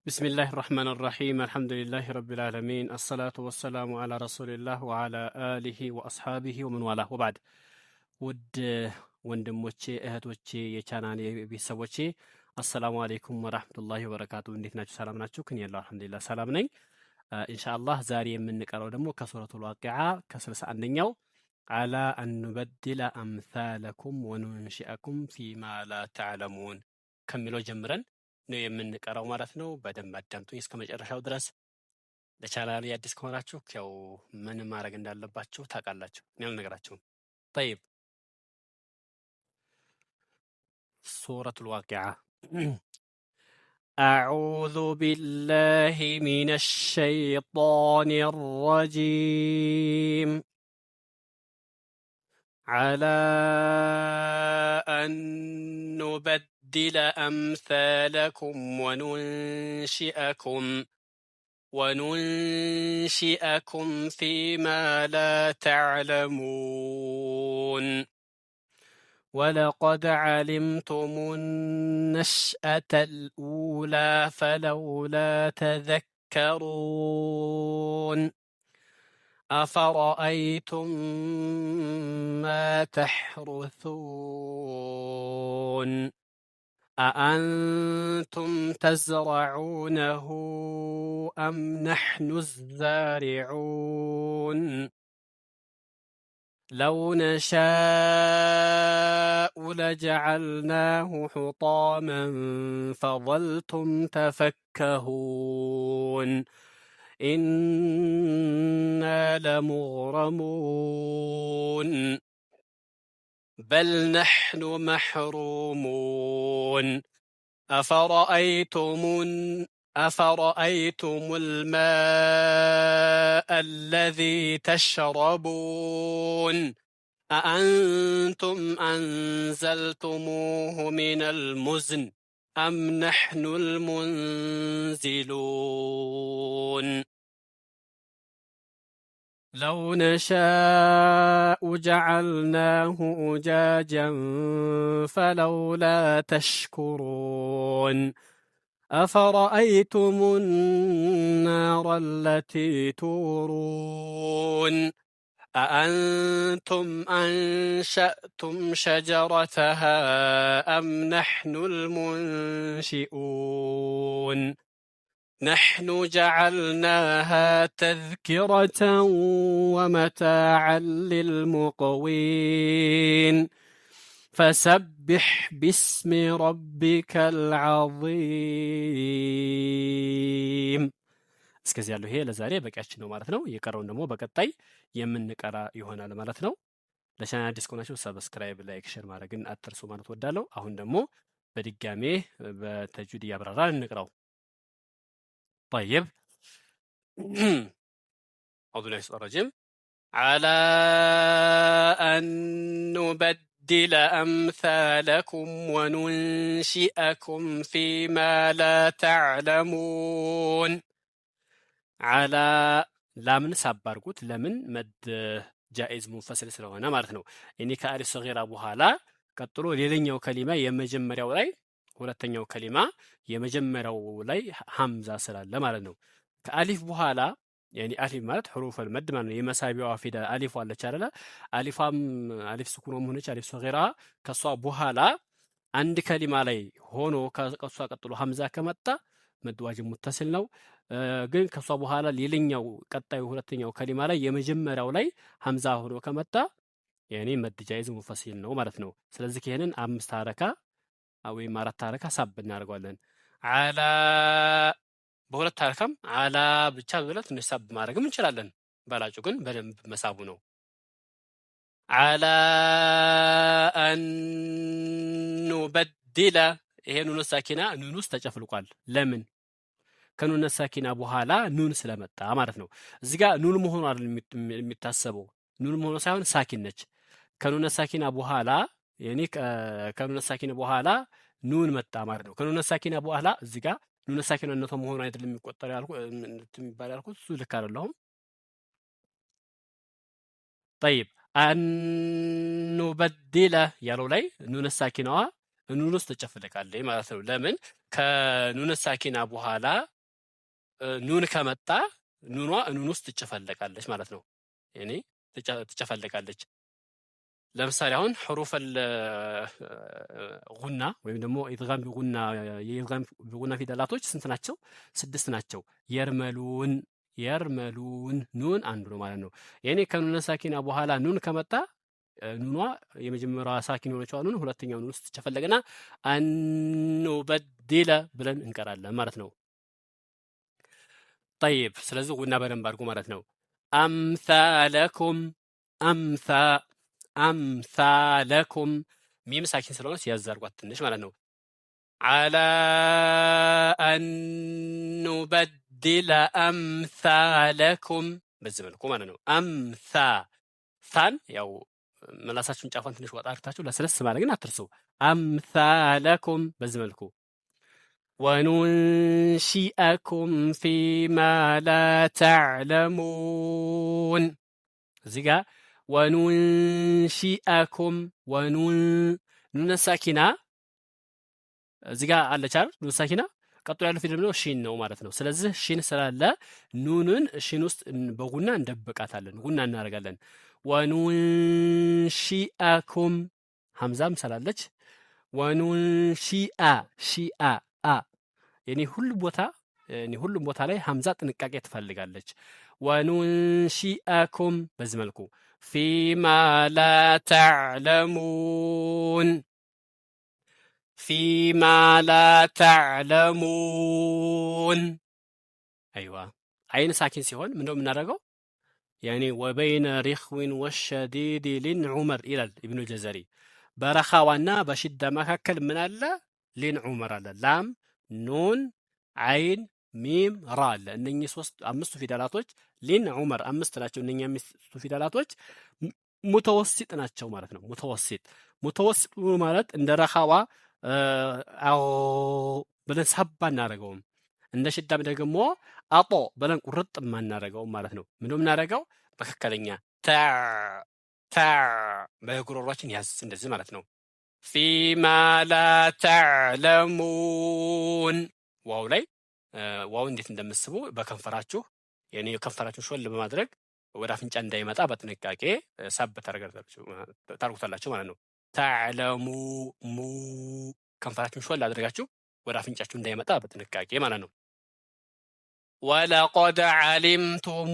بسم الله الرحمن الرحيم الحمد لله رب العالمين الصلاة والسلام على رسول الله وعلى آله وأصحابه ومن والاه وبعد ውድ ወንድሞቼ እህቶቼ የቻናሌ ቤተሰቦቼ አሰላሙ አለይኩም ወራህመቱላሂ ወበረካቱ። እንዴት ናችሁ? ሰላም ናችሁ? ከኔ ያለው አልሐምዱሊላህ ሰላም ነኝ። ኢንሻአላህ ዛሬ የምንቀረው ደግሞ ከሱረቱል ዋቂዓ ከ61ኛው አላ አንበድለ አምሳለኩም ወኑንሺአኩም ፊማ ላ ተዕለሙን ከሚለው ጀምረን ነው የምንቀረው ማለት ነው። በደንብ አዳምጡኝ እስከ መጨረሻው ድረስ። ለቻናሌ አዲስ ከሆናችሁ ያው ምን ማድረግ እንዳለባችሁ ታውቃላችሁ። እኔ አልነግራችሁም። طيب سورة الواقعة أعوذ بالله من الشيطان الرجيم على أن نبدل أمثالكم وننشئكم فيما لا تعلمون ولقد علمتم النشأة الأولى فلولا تذكرون أفرأيتم ما تحرثون أأنتم تزرعونه أم نحن الزارعون لو نشاء لجعلناه حطاما فظلتم تفكهون إنا لمغرمون بل نحن محرومون أفرأيتم الماء الذي تشربون أأنتم أنزلتموه من المزن أم نحن المنزلون لو نشاء جعلناه أجاجا فلولا تشكرون أفرأيتم النار التي تورون أأنتم أنشأتم شجرتها أم نحن المنشئون نحن جعلناها تذكرة ومتاعا للمقوين فسبح باسم ربك العظيم እስከዚህ ያለው ይሄ ለዛሬ በቂያችን ነው ማለት ነው። የቀረውን ደግሞ በቀጣይ የምንቀራ ይሆናል ማለት ነው። ለቻናል አዲስ ከሆናችሁ ሰብስክራይብ፣ ላይክ፣ ሼር ማድረግን አትርሱ ማለት ወዳለሁ። አሁን ደግሞ በድጋሜ በተጅዊድ እያብራራን እንቅራው። طيب أعوذ بالله من الشيطان الرجيم على أن نبدل أمثالكم وننشئكم فيما لا تعلمون على لامن ሳባርጉት ለምን መድ ጃኢዝ ሙንፈሲል ስለሆነ ማለት ነው። እኔ ከአሊፍ ሰጊራ በኋላ ቀጥሎ ሌላኛው ከሊማ የመጀመሪያው ላይ ሁለተኛው ከሊማ የመጀመሪያው ላይ ሐምዛ ስላለ ማለት ነው። ከአሊፍ በኋላ ያኒ አሊፍ ማለት ሁሩፈል መድ ማለት ነው። የመሳቢያዋ ፊደል አሊፍ አለች አይደለ? አሊፋም አሊፍ ስኩንም ሆነች አሊፍ ሰጊራ ከሷ በኋላ አንድ ከሊማ ላይ ሆኖ ከሷ ቀጥሎ ሐምዛ ከመጣ መድ ዋጅብ ሙተሲል ነው። ግን ከሷ በኋላ ሌላኛው ቀጣዩ ሁለተኛው ከሊማ ላይ የመጀመሪያው ላይ ሐምዛ ሆኖ ከመጣ ያኒ መድ ጃኢዝ ሙንፈሲል ነው ማለት ነው። ስለዚህ ይሄንን 5 ሐረካ ወይም 4 ሐረካ ሳብ እናደርገዋለን። አላ በሁለት ሐረካም አላ ብቻ ብለን ትንሽ ሳብ ማድረግም እንችላለን። ባላጩ ግን በደንብ መሳቡ ነው። አላ አንበድለ ይሄ ኑን ሳኪና ኑን ውስጥ ተጨፍልቋል። ለምን? ከኑን ሳኪና በኋላ ኑን ስለመጣ ማለት ነው። እዚህ ጋር ኑን መሆኑ አይደል የሚታሰበው። ኑን መሆኑ ሳይሆን ሳኪን ነች። ከኑን ሳኪና በኋላ ያኒ ከኑን ሳኪና በኋላ ኑን መጣ ማለት ነው። ከኑን ሳኪና በኋላ እዚህ ጋር ኑን ሳኪናነቷ መሆኑ አይደለም የሚቆጠር ያልኩት እሱ ልክ አይደለሁም። طيب አንበድለ ያለው ላይ ኑን ሳኪናዋ ኑን ውስጥ ተጨፍልቃለች ማለት ነው። ለምን? ከኑን ሳኪና በኋላ ኑን ከመጣ ኑኗ ኑን ውስጥ ትጨፈለቃለች ማለት ነው። ያኔ ትጨፈለቃለች። ለምሳሌ አሁን ሑሩፈል ጉና ወይም ደግሞ ኢድጋም ቢጉና የኢድጋም ቢጉና ፊደላቶች ስንት ናቸው? 6 ናቸው። የርመሉን ኑን አንዱ ነው ማለት ነው። ያኔ ከኑነ ሳኪና በኋላ ኑን ከመጣ ኑኗ የመጀመሪያዋ ሳኪን የሆነችዋ ኑን ሁለተኛው ኑን ውስጥ ትጨፈለቅና አንበድለ ብለን እንቀራለን ማለት ነው። ጠይብ ስለዚህ ጉና በደንብ አድርጉ ማለት ነው። አምሳለኩም አምሳለኩም ሚም ሳኪን ስለሆነ ሲያዛርጓት ትንሽ ማለት ነው። አላ አንበድለ አምሳለኩም በዚህ መልኩ ማለት ነው። አምሳ ሳን ያው ምላሳችሁን ጫፏን ትንሽ ወጣ አድርጋችሁ ለስለስ ማለት ግን አትርሱ። አምሳለኩም በዚህ መልኩ ወኑንሺአኩም ፊማ ላ ተዕለሙን እዚህ ጋር ወኑንሺአኩም ኑነ ሳኪና እዚህ ጋር አለች አይደል? ኑነ ሳኪና ቀጥሎ ያለው ፊደል ነው ሺን ነው ማለት ነው። ስለዚህ ሺን ስላለ ኑንን ሺን ውስጥ በጉና እንደብቃታለን፣ ጉና እናደርጋለን። ወኑንሺአኩም ሐምዛም ስላለች ወኑንሺአ ሺአ የኔ ሁሉም ቦታ ላይ ሐምዛ ጥንቃቄ ትፈልጋለች። ወኑንሺአኩም በዚህ መልኩ ፊማ ላ ተዕለሙን አይዋ አይን ሳኪን ሲሆን ምንድነው የምናደርገው? ያኔ ወበይነ ሪኽዊን ወሸዲድ ሊን ዑመር ይላል ኢብኑ ጀዘሪ። በረኻዋና በሽዳ መካከል ምን አለ? ሊን ዑመር አለ። ላም ኑን አይን ሚም ራ አለ። እነኚህ አምስቱ ፊደላቶች ሊን ዑመር 5 ናቸው። እነኚህ 5ቱ ፊደላቶች ሙተወሲጥ ናቸው ማለት ነው። ሙተወሲጥ ማለት እንደ ረኻዋ አው ብለን ሳባ እናደርገውም፣ እንደ ሽዳም ደግሞ አጦ ብለን ቁርጥ ማናደርገውም ማለት ነው። ምንድነው የምናደርገው? መካከለኛ ታ በጉሮሯችን ያዝ እንደዚህ ማለት ነው። ፊማ ላ ተዕለሙን ዋው ላይ ዋው እንዴት እንደምስቡ በከንፈራችሁ የኔ ከንፈራችሁ ሾል በማድረግ ወደ አፍንጫ እንዳይመጣ በጥንቃቄ ሳብ ታርጉታላችሁ ማለት ነው። ተዕለሙ ሙ ከንፈራችሁን ሾል አድርጋችሁ ወደ አፍንጫችሁ እንዳይመጣ በጥንቃቄ ማለት ነው። ወለቀድ ዓሊምቱሙ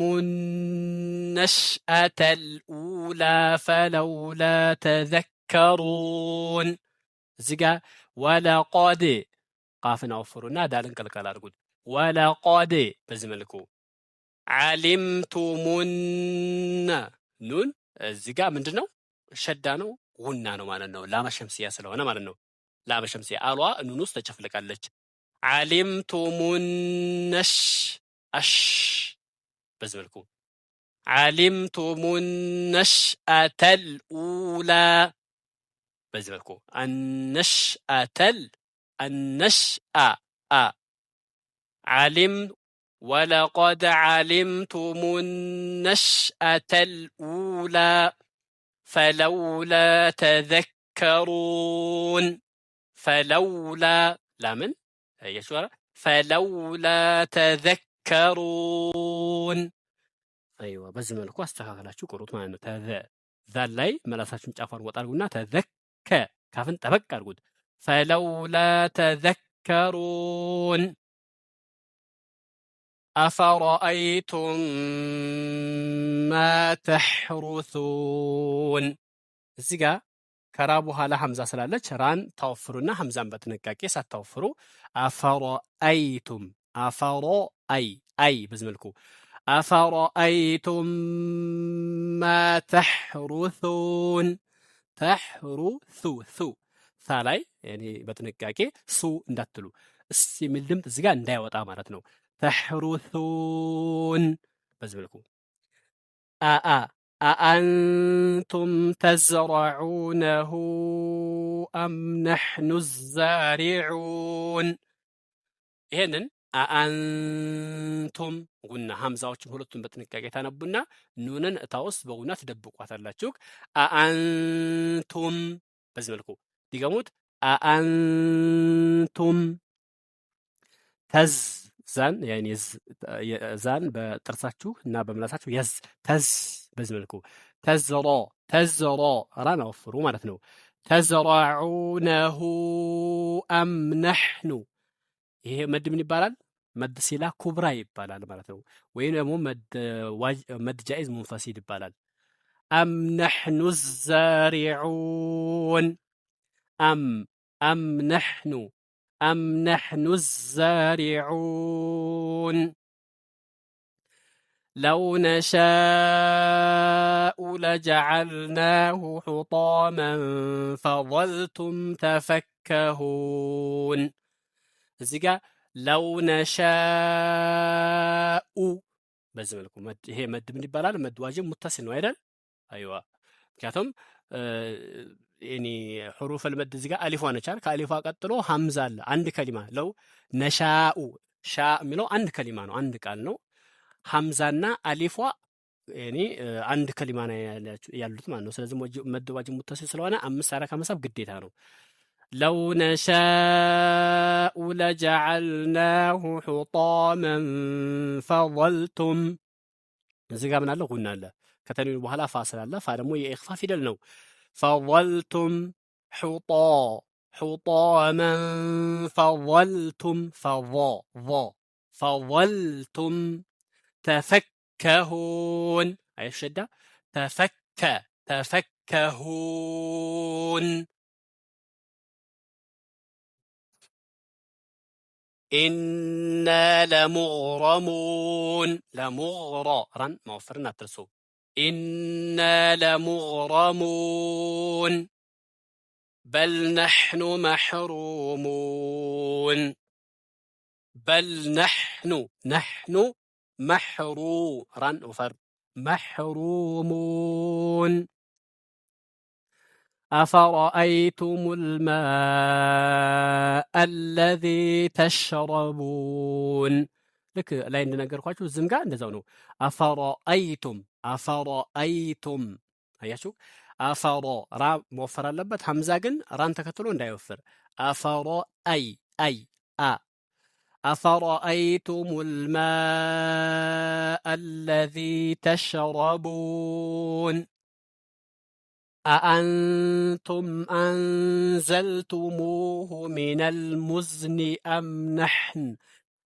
ነሽአተል ኡላ ፈለውላ ተዘከሩን እዚህ ጋር ወለቀድ ቃፍን አወፍሩና ዳልን ቀልቀል አድርጉት። ወለቀድ በዚህ መልኩ ዓሊምቱሙነ ኑን እዚህ ጋር ምንድን ነው? ሸዳ ነው፣ ጉና ነው ማለት ነው። ላመ ሸምሲያ ስለሆነ ማለት ነው። ላመ ሸምሲያ አሏ ኑን ውስጥ ተጨፍልቃለች። ዓሊምቱሙነሽ አሽ በዚህ መልኩ ዓሊምቱሙነሽአተል ኡላ በዚህ መልኩ النشأة علم ولقد علمتم النشأة الأولى فلولا تذكرون فلولا لا من هي شو فلولا تذكرون ايوه بس መልኩ አስተካክላችሁ ቁሩት ማለት ነው። ዛል ላይ መላሳችሁን ጫፋን ወጣ አድርጉና ተዘከ ካፍን ጠበቅ አድርጉት። فلولا تذكرون أفرأيتم ما تحرثون እዚህ ጋር ከራ በኋላ ሐምዛ ስላለች ራን ታወፍሩና ሐምዛን በጥንቃቄ ሳታወፍሩ አፈረአይቱም አይ በዚህ መልኩ አፈረአይቱም ማ ተሕሩሱን ተሕሩሱ ሳ ላይ ያኔ በጥንቃቄ ሱ እንዳትሉ እስ የሚል ድምፅ እዚህ ጋር እንዳይወጣ ማለት ነው። ተሕሩሱን በዚህ መልኩ አአንቱም ተዝረዑነሁ አም ነሕኑ ዛሪዑን ይሄንን አአንቱም ጉና ሐምዛዎችን ሁለቱን በጥንቃቄ ታነቡና ኑንን እታ ውስጥ በጉና ትደብቋታላችሁ። አአንቱም በዚህ መልኩ ድገሙት። አአንቱም ዛን ያኔ ዛን በጥርሳችሁ እና በምላሳችሁ የዝ ተዝ በዚህ መልኩ ተዝሮ ተዝሮ ራን አወፍሩ ማለት ነው። ተዝረዑነሁ አም ነሕኑ ይሄ መድ ምን ይባላል? መድ ሲላ ኩብራ ይባላል ማለት ነው። ወይም ደግሞ መድ ጃኢዝ ሙንፈሲል ይባላል። አም ነሕኑ ዛሪዑን አም ነሕኑ ዛሪዑን ለው ነሻኡ ለጀዐልናሁ ሑጣመን ፈظልቱም ተፈከሁን። እዚህ ጋር ለው ነሻኡ በዚህ መልኩ ይሄ መድ ምን ይባላል? መድ ዋጅብ ሙተሲል ነው አይደል? አይዋ ምክንያቱም ያኒ ሑሩፍ አልመድ እዚህ ጋር አሊፏ ነች አይደል? ከአሊፏ ቀጥሎ ሐምዛ አለ። አንድ ከሊማ ለው ነሻኡ ሻ የሚለው አንድ ከሊማ ነው፣ አንድ ቃል ነው። ሐምዛና አሊፏ ያኒ አንድ ከሊማ ነው ያሉት ማለት ነው። ስለዚህ መድ ዋጅብ ሙተሲል ስለሆነ 5 ሐረካ መሳብ ግዴታ ነው። ለው ነሻኡ ለጀዐልናሁ ሑጣመን ፈظልቱም እዚህ ጋር ምን አለ? ጉና አለ። ከተንዊን በኋላ ፋ ስላለ ፋ ደግሞ የኢኽፋ ፊደል ነው። ፈظልቱም ሑጣመን ፈظልቱም ፈظልቱም ተፈከሁን አይሸዳ ተፈከሁን ኢና ለሙግረሙን ለሙግረ ራን መወፈርን አትርሱ። ኢና ለሙግረሙን በል ነሕኑ መሕሩሙን በል ነሕኑ መሕሩ ራን ወፈር መሕሩሙን أفرأيتم الماء الذي تشربون ልክ ላይ እንደነገርኳችሁ እዚህም ጋር እንደዛው ነው። አፈረአይቱም አያችሁ፣ አፈረ ራ መወፈር አለበት። ሐምዛ ግን ራን ተከትሎ እንዳይወፍር። አፈረአይ أفرأيتم الماء الذي تشربون أأنتم أنزلتموه من المزن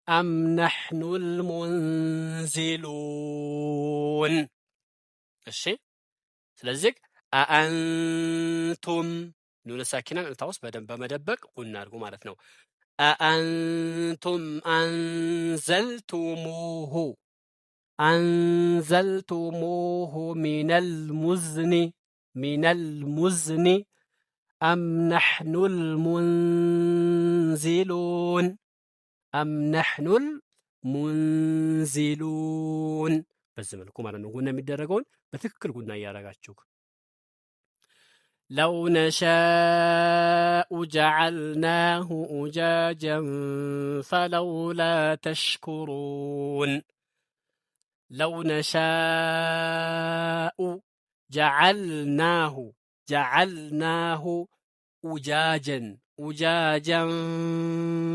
أم نحن المنزلون الشيء ስለዚህ أأنتم ኑን ሳኪናን እንታውስ በደንብ በመደበቅ ቁና አድርጉ ማለት ነው። أأنتم أنزلتموه من المزن أم نحن المنزلون በዚህ መልኩ ማለት ነው። ጉና የሚደረገውን በትክክል ጉና እያደረጋችሁ لو نشاء جعلناه أجاجا فلولا تشكرون لو نشاء جعلناه أجاجا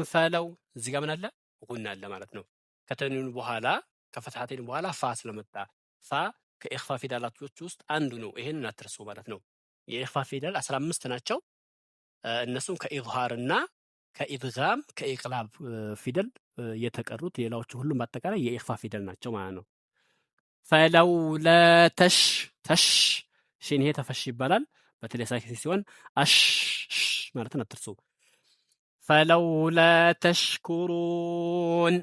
فلو እዚህ ጋር ምን አለ? ጉና አለ ማለት ነው። ከተንዊኑ በኋላ ከፈትሐተይን በኋላ ፋ ስለመጣ ፋ ከኢኽፋ ፊደላቶች ውስጥ አንዱ ነው። ይሄንን አትርሱ ማለት ነው። የኢኽፋ ፊደል 15 ናቸው። እነሱም ከኢዝሃርና ከኢድጋም ከኢቅላብ ፊደል የተቀሩት ሌላዎቹ ሁሉም በአጠቃላይ የኢኽፋ ፊደል ናቸው ማለት ነው። ፈለውላ ተሽ ሽን ይሄ ተፈሽ ይባላል። በተለይ ሳኪን ሲሆን አሽ ማለትን አትርሱ። ፈለውላ ተሽኩሩን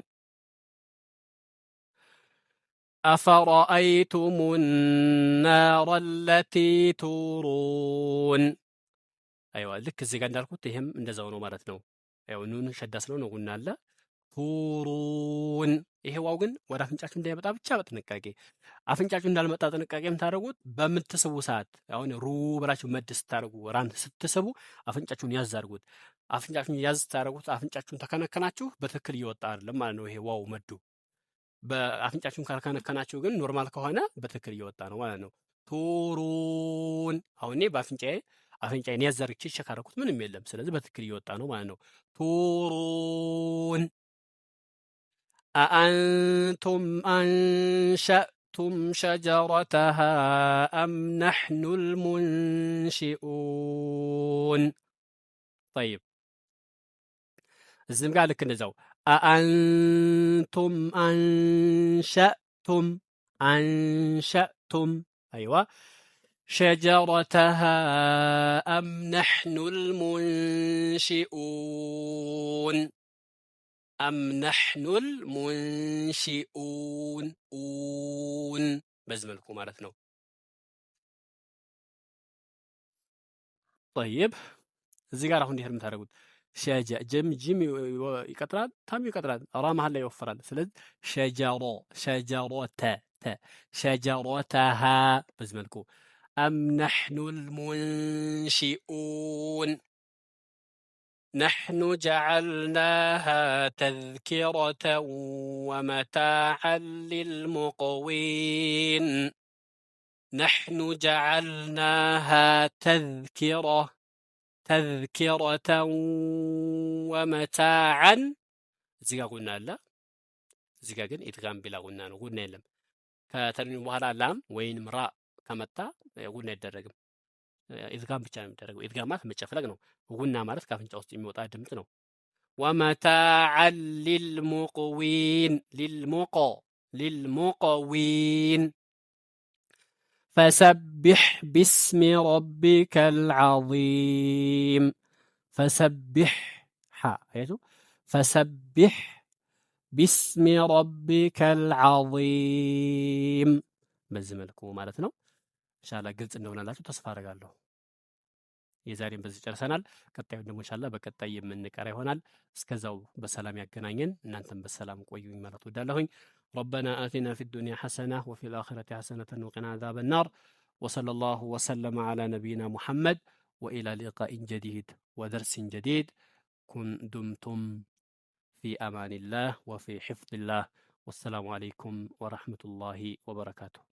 أفرأيتم النار التي تورون أيوة ልክ እዚህ ጋር እንዳልኩት ይሄም እንደዛው ነው ማለት ነው። ያው ኑን ሸዳ ስለሆነ ጉና አለ። ቱሩን ይሄ ዋው ግን ወደ አፍንጫችሁ እንዳይመጣ ብቻ በጥንቃቄ አፍንጫችሁ እንዳልመጣ ጥንቃቄ የምታደርጉት በምትስቡ ሰዓት አሁን ሩ ብላችሁ መድ ስታደርጉ ራን ስትስቡ አፍንጫችሁን ያዝ አድርጉት። አፍንጫችሁን ያዝ ስታደርጉት አፍንጫችሁን ተከነከናችሁ በትክክል እየወጣ አይደለም ማለት ነው። ይሄ ዋው መዱ በአፍንጫችሁን ካልከነከናችሁ ግን ኖርማል ከሆነ በትክክል እየወጣ ነው ማለት ነው። ቱሩን አሁን እኔ አፍንጫዬን ያዝ አድርጌ ቼክ አደረኩት ምንም የለም። ስለዚህ በትክክል እየወጣ ነው ማለት ነው። ቱሩን أأنتم أنشأتم شجرتها أم نحن المنشئون طيب እዚህም ጋር ልክ እንደዛው أأنتم أنشأتم أيوة شجرتها أم نحن المنشئون أم نحن المنشئون በዚህ መልኩ ማለት ነው። طيب እዚህ ጋር አሁን እንዴት ነው የምታደርጉት? ሸጀ ጅም ይቀጥላል፣ ታም ይቀጥላል፣ ራ መሀል ላይ ይወፈራል። ስለዚህ ሸጀሮተሃ በዚህ መልኩ أم نحن المنشئون نحن جعلناها تذكرة ومتاعا للمقوين نحن جعلناها تذكرة ومتاعا እዚህ ጋር ጉና አለ። እዚህ ጋር ግን ኢድጋም ቢላ ጉና ነው። ጉና የለም። ከተንዊን በኋላ ላም ወይንም ራ ከመጣ ጉና አይደረግም። ኢድጋም ብቻ ነው የሚደረገው። ኢድጋም ማለት መጨፍለቅ ነው። ጉና ማለት ከአፍንጫ ውስጥ የሚወጣ ድምጽ ነው። ومتاعا للمقوين فسبح باسم ربك العظيم فسبح باسم ربك العظيم በዚህ መልኩ ማለት ነው። ኢንሻአላህ ግልጽ እንደሆነላችሁ ተስፋ አደርጋለሁ። የዛሬን በዚህ ጨርሰናል። ቀጣዩ ደግሞ ኢንሻአላህ በቀጣይ የምንቀራ ይሆናል። እስከዛው በሰላም ያገናኘን፣ እናንተም በሰላም ቆዩኝ ማለት ወዳለሁኝ። ربنا آتنا في الدنيا حسنة وفي الآخرة حسنة وقنا عذاب النار وصلى الله وسلم على نبينا محمد وإلى لقاء جديد ودرس جديد دمتم في أمان الله وفي حفظ الله والسلام عليكم ورحمة الله وبركاته.